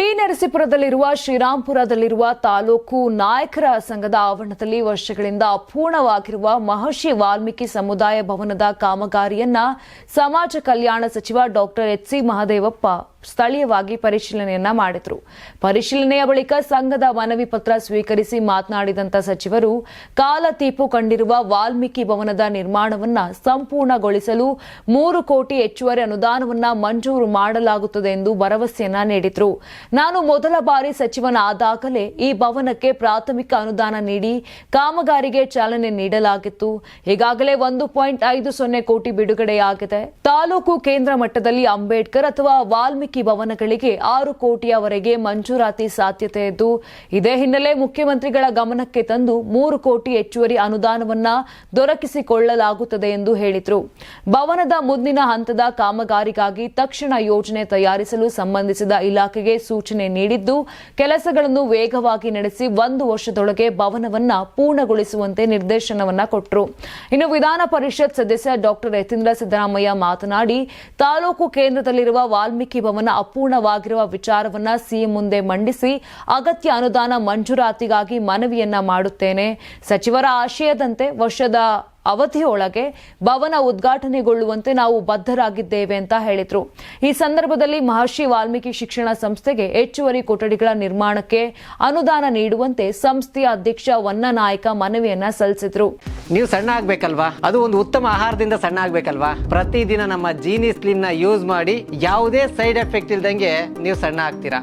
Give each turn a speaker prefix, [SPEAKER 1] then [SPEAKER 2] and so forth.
[SPEAKER 1] T ನರಸೀಪುರದಲ್ಲಿರುವ ಶ್ರೀರಾಂಪುರದಲ್ಲಿರುವ taluk ನಾಯಕರ ಸಂಘದ ಆವರಣದಲ್ಲಿ ವರ್ಷಗಳಿಂದ ಅಪೂರ್ಣವಾಗಿರುವ ಮಹರ್ಷಿ ವಾಲ್ಮೀಕಿ ಸಮುದಾಯ ಭವನದ ಕಾಮಗಾರಿಯನ್ನ ಸಮಾಜ ಕಲ್ಯಾಣ ಸಚಿವ ಡಾಕ್ಟರ್ ಎಚ್.ಸಿ. ಮಹದೇವಪ್ಪ ಸ್ಥಳೀಯವಾಗಿ ಪರಿಶೀಲನೆಯನ್ನ ಮಾಡಿದರು. ಪರಿಶೀಲನೆಯ ಬಳಿಕ ಸಂಘದ ಮನವಿ ಪತ್ರ ಸ್ವೀಕರಿಸಿ ಮಾತನಾಡಿದಂತ ಸಚಿವರು ಕಾಲ ತೀಪು ಕಂಡಿರುವ ವಾಲ್ಮೀಕಿ ಭವನದ ನಿರ್ಮಾಣವನ್ನ ಸಂಪೂರ್ಣಗೊಳಿಸಲು 3 ಕೋಟಿ ಹೆಚ್ಚುವರಿ ಅನುದಾನವನ್ನ ಮಂಜೂರು ಮಾಡಲಾಗುತ್ತದೆ ಎಂದು ಭರವಸೆಯನ್ನ ನೀಡಿದರು. ನಾನು ಮೊದಲ ಬಾರಿ ಸಚಿವನಾದಾಗಲೇ ಈ ಭವನಕ್ಕೆ ಪ್ರಾಥಮಿಕ ಅನುದಾನ ನೀಡಿ ಕಾಮಗಾರಿಗೆ ಚಾಲನೆ ನೀಡಲಾಗಿತ್ತು. ಈಗಾಗಲೇ 1.50 ಕೋಟಿ ಬಿಡುಗಡೆಯಾಗಿದೆ. ತಾಲೂಕು ಕೇಂದ್ರ ಮಟ್ಟದಲ್ಲಿ ಅಂಬೇಡ್ಕರ್ ಅಥವಾ ವಾಲ್ಮೀಕಿ ಭವನಗಳಿಗೆ 6 ಕೋಟಿಯವರೆಗೆ ಮಂಜೂರಾತಿ ಸಾಧ್ಯತೆ ಇದ್ದು, ಇದೇ ಹಿನ್ನೆಲೆ ಮುಖ್ಯಮಂತ್ರಿಗಳ ಗಮನಕ್ಕೆ ತಂದು 3 ಕೋಟಿ ಹೆಚ್ಚುವರಿ ಅನುದಾನವನ್ನ ದೊರಕಿಸಿಕೊಳ್ಳಲಾಗುತ್ತದೆ ಎಂದು ಹೇಳಿದರು. ಭವನದ ಮುಂದಿನ ಹಂತದ ಕಾಮಗಾರಿಗಾಗಿ ತಕ್ಷಣ ಯೋಜನೆ ತಯಾರಿಸಲು ಸಂಬಂಧಿಸಿದ ಇಲಾಖೆಗೆ ಸೂಚನೆ ನೀಡಿದ್ದು, ಕೆಲಸಗಳನ್ನು ವೇಗವಾಗಿ ನಡೆಸಿ 1 ವರ್ಷದೊಳಗೆ ಭವನವನ್ನ ಪೂರ್ಣಗೊಳಿಸುವಂತೆ ನಿರ್ದೇಶನವನ್ನ ಕೊಟ್ಟರು. ಇನ್ನು ವಿಧಾನ ಪರಿಷತ್ ಸದಸ್ಯ ಡಾಕ್ಟರ್ ಯತೀಂದ್ರ ಸಿದ್ದರಾಮಯ್ಯ ಮಾತನಾಡಿ, ತಾಲೂಕು ಕೇಂದ್ರದಲ್ಲಿರುವ ವಾಲ್ಮೀಕಿ ಭವನ ಅಪೂರ್ಣವಾಗಿರುವ ವಿಚಾರವನ್ನ ಸಿಎಂ ಮುಂದೆ ಮಂಡಿಸಿ ಅಗತ್ಯ ಅನುದಾನ ಮಂಜೂರಾತಿಗಾಗಿ ಮನವಿಯನ್ನ ಮಾಡುತ್ತೇನೆ. ಸಚಿವರ ಆಶಯದಂತೆ ವರ್ಷದ ಅವಧಿಯೊಳಗೆ ಭವನ ಉದ್ಘಾಟನೆಗೊಳ್ಳುವಂತೆ ನಾವು ಬದ್ಧರಾಗಿದ್ದೇವೆ ಅಂತ ಹೇಳಿದ್ರು. ಈ ಸಂದರ್ಭದಲ್ಲಿ ಮಹರ್ಷಿ ವಾಲ್ಮೀಕಿ ಶಿಕ್ಷಣ ಸಂಸ್ಥೆಗೆ ಹೆಚ್ಚುವರಿ ಕೊಠಡಿಗಳ ನಿರ್ಮಾಣಕ್ಕೆ ಅನುದಾನ ನೀಡುವಂತೆ ಸಂಸ್ಥೆಯ ಅಧ್ಯಕ್ಷ ವನ್ನನಾಯಕ ಮನವಿಯನ್ನ ಸಲ್ಲಿಸಿದ್ರು.
[SPEAKER 2] ನೀವು ಸಣ್ಣ ಆಗ್ಬೇಕಲ್ವಾ? ಅದು ಒಂದು ಉತ್ತಮ ಆಹಾರದಿಂದ ಸಣ್ಣ ಆಗ್ಬೇಕಲ್ವಾ? ಪ್ರತಿದಿನ ನಮ್ಮ ಜೀನಿ ಸ್ಲಿಮ್ ನ ಯೂಸ್ ಮಾಡಿ ಯಾವುದೇ ಸೈಡ್ ಎಫೆಕ್ಟ್ ಇಲ್ದಂಗೆ ನೀವು ಸಣ್ಣ ಆಗ್ತೀರಾ.